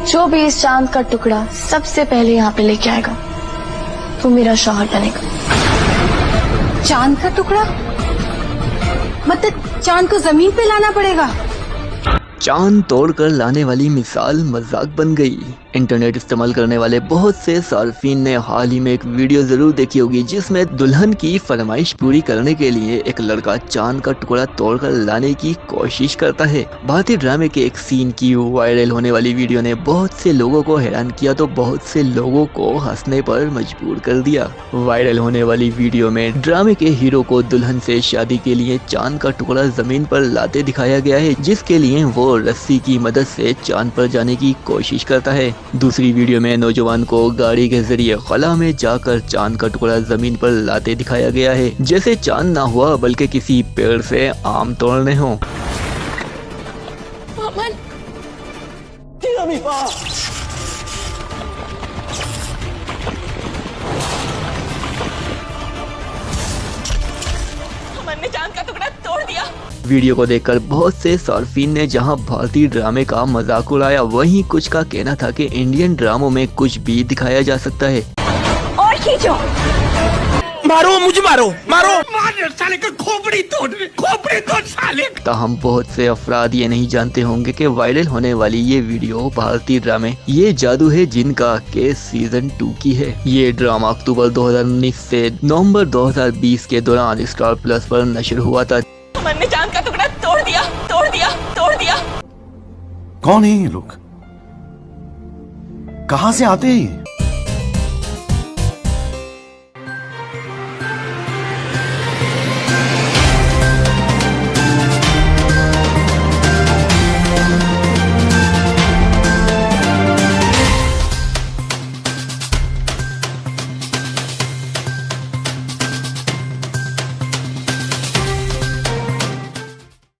जो भी इस चांद का टुकड़ा सबसे पहले यहाँ पे लेके आएगा वो मेरा शौहर बनेगा। चांद का टुकड़ा? मतलब चांद को जमीन पे लाना पड़ेगा? चांद तोड़कर लाने वाली मिसाल मजाक बन गई। इंटरनेट इस्तेमाल करने वाले बहुत से सार्फिन ने हाल ही में एक वीडियो जरूर देखी होगी जिसमें दुल्हन की फरमाइश पूरी करने के लिए एक लड़का चांद का टुकड़ा तोड़कर लाने की कोशिश करता है। भारतीय ड्रामे के एक सीन की वायरल होने वाली वीडियो ने बहुत से लोगों को हैरान किया तो बहुत से लोगों को हंसने पर मजबूर कर दिया। वायरल होने वाली वीडियो में ड्रामे के हीरो को दुल्हन से शादी के लिए चांद का टुकड़ा जमीन पर लाते दिखाया गया है, जिसके लिए वो रस्सी की मदद से चांद पर जाने की कोशिश करता है। दूसरी वीडियो में नौजवान को गाड़ी के जरिए खला में जाकर चांद का टुकड़ा जमीन पर लाते दिखाया गया है, जैसे चांद ना हुआ बल्कि किसी पेड़ से आम तोड़ने हो। हमने चांद का टुकड़ा तोड़ दिया। वीडियो को देखकर बहुत से सार्फिन ने जहां भारतीय ड्रामे का मजाक उड़ाया, वहीं कुछ का कहना था कि इंडियन ड्रामों में कुछ भी दिखाया जा सकता है। और खींचो, मारो मुझे, मारो मारो, मार साले का खोपड़ी तोड़ साले। ताहम बहुत से अफराद ये नहीं जानते होंगे कि वायरल होने वाली ये वीडियो भारतीय ड्रामे ये जादू है जिनका के सीजन 2 की है। ये ड्रामा अक्टूबर 2019 से नवंबर 2020 के दौरान स्टार प्लस पर नशर हुआ था। हमने चांद का टुकड़ा तोड़ दिया। कौन है ये लोग? कहाँ से आते हैं?